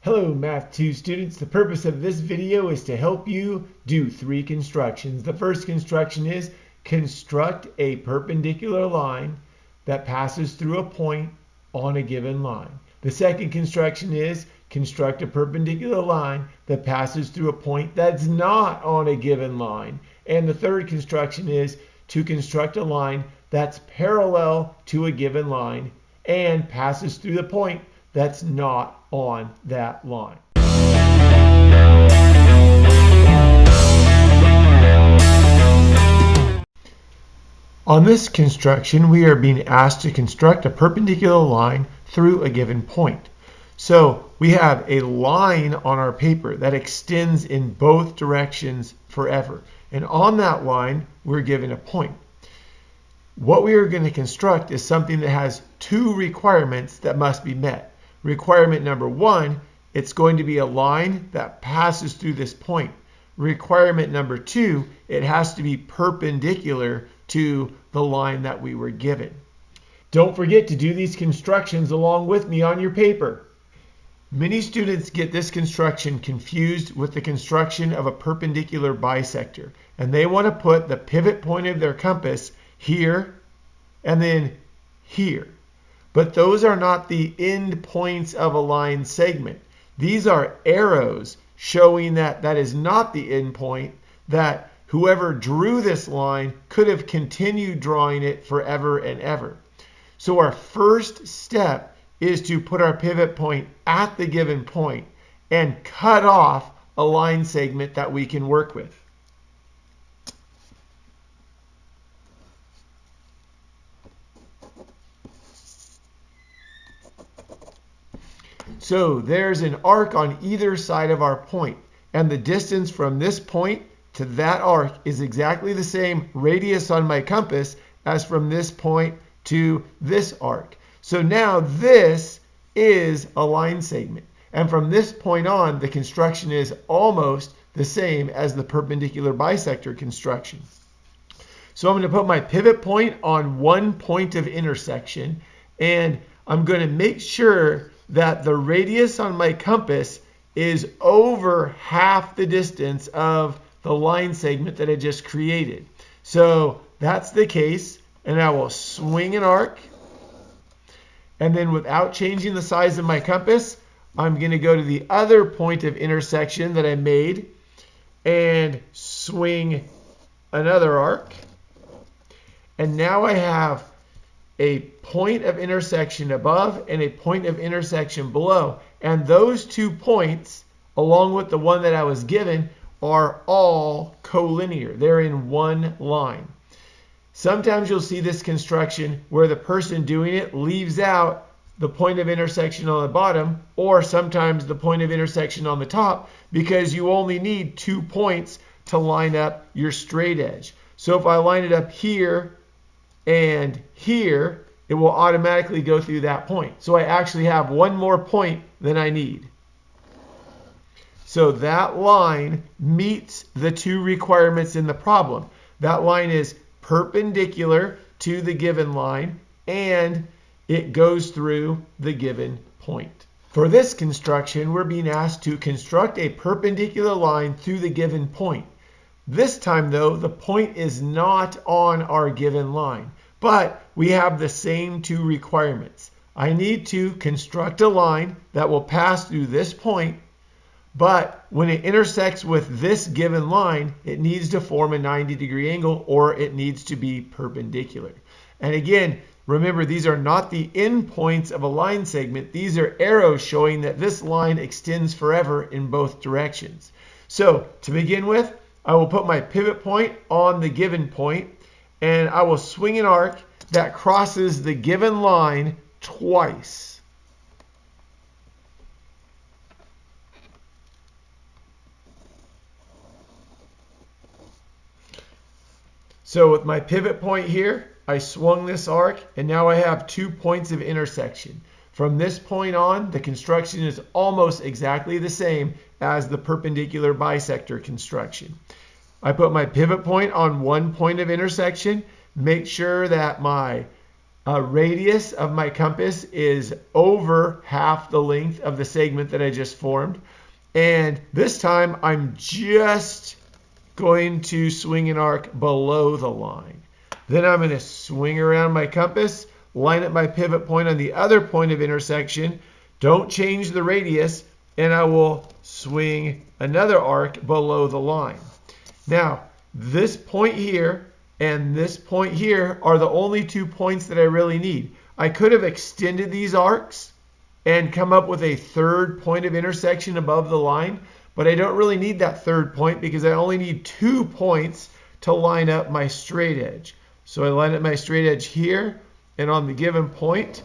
Hello Math 2 students, the purpose of this video is to help you do three constructions. The first construction is construct a perpendicular line that passes through a point on a given line. The second construction is construct a perpendicular line that passes through a point that's not on a given line. And the third construction is to construct a line that's parallel to a given line and passes through the point that's not on that line. On this construction, we are being asked to construct a perpendicular line through a given point. So we have a line on our paper that extends in both directions forever. And on that line, we're given a point. What we are going to construct is something that has two requirements that must be met. Requirement number one, it's going to be a line that passes through this point. Requirement number two, it has to be perpendicular to the line that we were given. Don't forget to do these constructions along with me on your paper. Many students get this construction confused with the construction of a perpendicular bisector, and they want to put the pivot point of their compass here and then here. But those are not the end points of a line segment. These are arrows showing that that is not the end point, that whoever drew this line could have continued drawing it forever and ever. So our first step is to put our pivot point at the given point and cut off a line segment that we can work with. So there's an arc on either side of our point, and the distance from this point to that arc is exactly the same radius on my compass as from this point to this arc. So now this is a line segment, and from this point on, the construction is almost the same as the perpendicular bisector construction. So I'm going to put my pivot point on one point of intersection, and I'm going to make sure that the radius on my compass is over half the distance of the line segment that I just created. So that's the case, and I will swing an arc, and then without changing the size of my compass, I'm going to go to the other point of intersection that I made and swing another arc. And now I have a point of intersection above and a point of intersection below. And those 2 points, along with the one that I was given, are all collinear. They're in one line. Sometimes you'll see this construction where the person doing it leaves out the point of intersection on the bottom, or sometimes the point of intersection on the top, because you only need 2 points to line up your straight edge. So if I line it up here and here, it will automatically go through that point. So I actually have one more point than I need. So that line meets the 2 requirements in the problem. That line is perpendicular to the given line, and it goes through the given point. For this construction, we're being asked to construct a perpendicular line through the given point. This time, though, the point is not on our given line, but we have the same 2 requirements. I need to construct a line that will pass through this point, but when it intersects with this given line, it needs to form a 90-degree angle, or it needs to be perpendicular. And again, remember, these are not the end points of a line segment. These are arrows showing that this line extends forever in both directions. So to begin with, I will put my pivot point on the given point, and I will swing an arc that crosses the given line twice. So with my pivot point here, I swung this arc, and now I have 2 points of intersection. From this point on, the construction is almost exactly the same as the perpendicular bisector construction. I put my pivot point on one point of intersection, make sure that my radius of my compass is over half the length of the segment that I just formed. And this time I'm just going to swing an arc below the line. Then I'm going to swing around my compass, line up my pivot point on the other point of intersection, don't change the radius, and I will swing another arc below the line. Now, this point here and this point here are the only 2 points that I really need. I could have extended these arcs and come up with a third point of intersection above the line, but I don't really need that third point because I only need 2 points to line up my straight edge. So I line up my straight edge here and on the given point,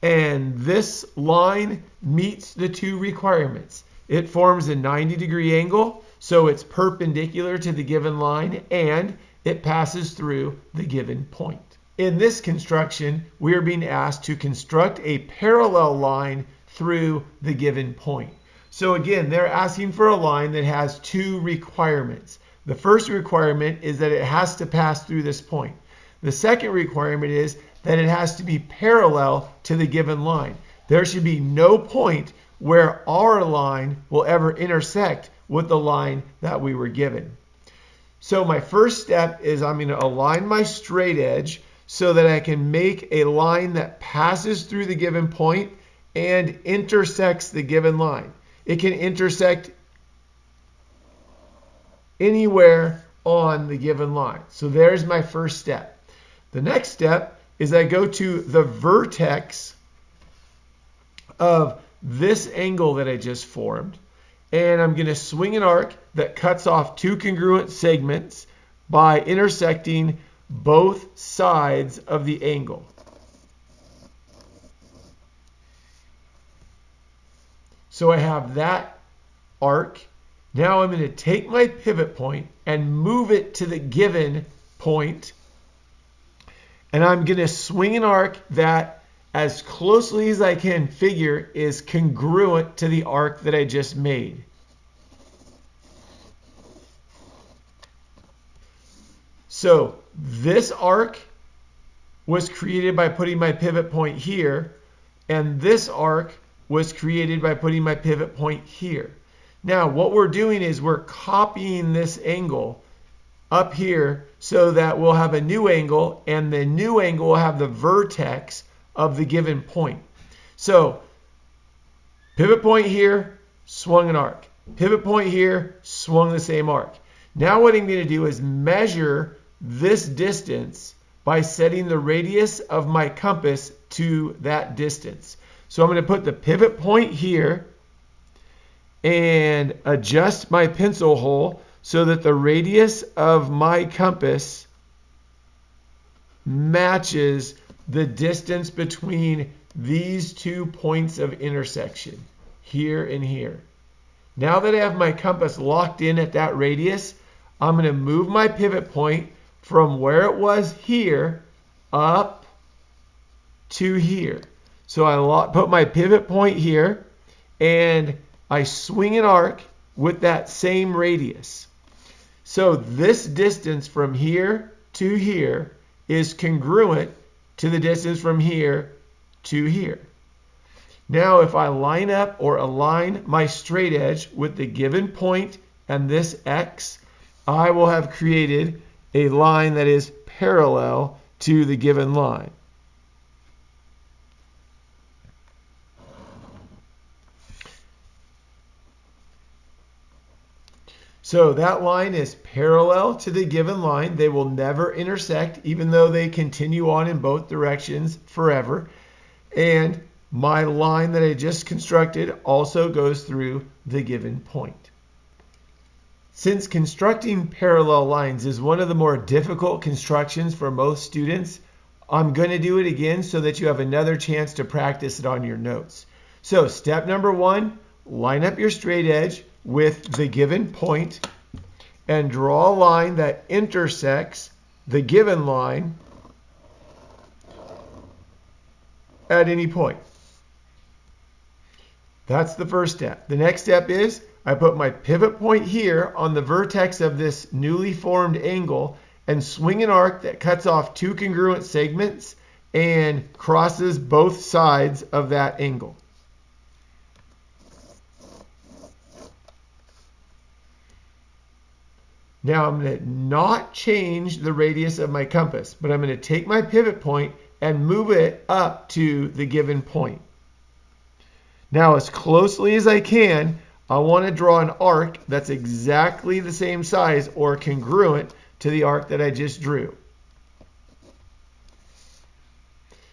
and this line meets the 2 requirements. It forms a 90-degree angle, so it's perpendicular to the given line, and it passes through the given point. In this construction, we are being asked to construct a parallel line through the given point. So again, they're asking for a line that has 2 requirements. The first requirement is that it has to pass through this point. The second requirement is that it has to be parallel to the given line. There should be no point where our line will ever intersect with the line that we were given. So my first step is I'm going to align my straight edge so that I can make a line that passes through the given point and intersects the given line. It can intersect anywhere on the given line. So there's my first step. The next step is I go to the vertex of this angle that I just formed, and I'm going to swing an arc that cuts off 2 congruent segments by intersecting both sides of the angle. So I have that arc. Now I'm going to take my pivot point and move it to the given point, and I'm going to swing an arc that, as closely as I can figure, is congruent to the arc that I just made. So this arc was created by putting my pivot point here, and this arc was created by putting my pivot point here. Now what we're doing is we're copying this angle up here so that we'll have a new angle, and the new angle will have the vertex of the given point. So pivot point here, swung an arc. Pivot point here, swung the same arc. Now what I'm going to do is measure this distance by setting the radius of my compass to that distance. So I'm going to put the pivot point here and adjust my pencil hole so that the radius of my compass matches the distance between these 2 points of intersection, here and here. Now that I have my compass locked in at that radius, I'm going to move my pivot point from where it was here up to here. So I put my pivot point here, and I swing an arc with that same radius. So this distance from here to here is congruent to the distance from here to here. Now if I line up or align my straight edge with the given point and this X, I will have created a line that is parallel to the given line. So that line is parallel to the given line. They will never intersect, even though they continue on in both directions forever. And my line that I just constructed also goes through the given point. Since constructing parallel lines is one of the more difficult constructions for most students, I'm going to do it again so that you have another chance to practice it on your notes. So step number 1, line up your straight edge with the given point and draw a line that intersects the given line at any point. That's the first step. The next step is I put my pivot point here on the vertex of this newly formed angle, and swing an arc that cuts off two congruent segments and crosses both sides of that angle. Now I'm going to not change the radius of my compass, but I'm going to take my pivot point and move it up to the given point. Now, as closely as I can, I want to draw an arc that's exactly the same size or congruent to the arc that I just drew.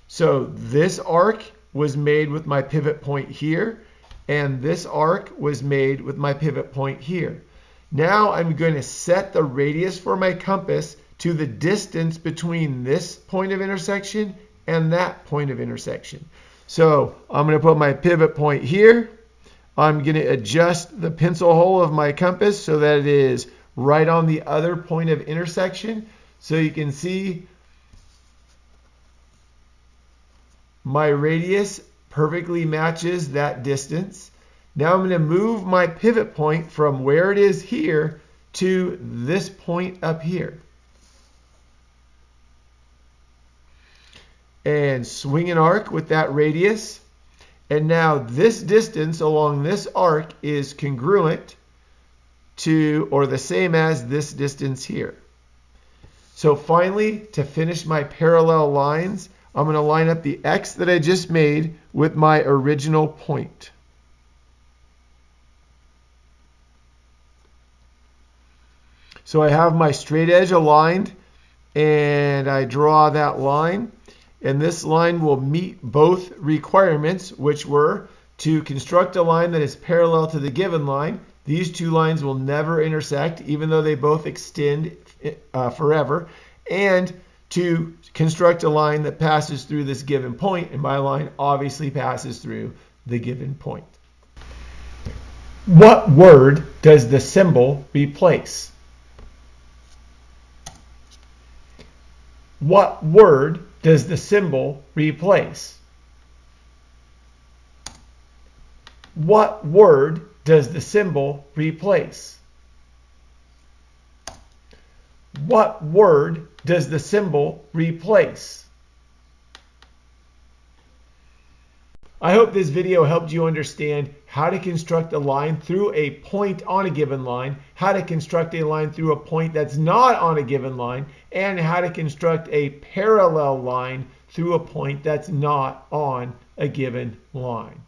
So this arc was made with my pivot point here, and this arc was made with my pivot point here. Now I'm going to set the radius for my compass to the distance between this point of intersection and that point of intersection. So I'm going to put my pivot point here. I'm going to adjust the pencil hole of my compass so that it is right on the other point of intersection. So you can see my radius perfectly matches that distance. Now I'm going to move my pivot point from where it is here to this point up here. And swing an arc with that radius. And now this distance along this arc is congruent to, or the same as, this distance here. So finally, to finish my parallel lines, I'm going to line up the X that I just made with my original point. So I have my straight edge aligned, and I draw that line. And this line will meet both requirements, which were to construct a line that is parallel to the given line. These two lines will never intersect, even though they both extend forever. And to construct a line that passes through this given point, and my line obviously passes through the given point. What word does the symbol replace? What word does the symbol replace? What word does the symbol replace? What word does the symbol replace? I hope this video helped you understand how to construct a line through a point on a given line, how to construct a line through a point that's not on a given line, and how to construct a parallel line through a point that's not on a given line.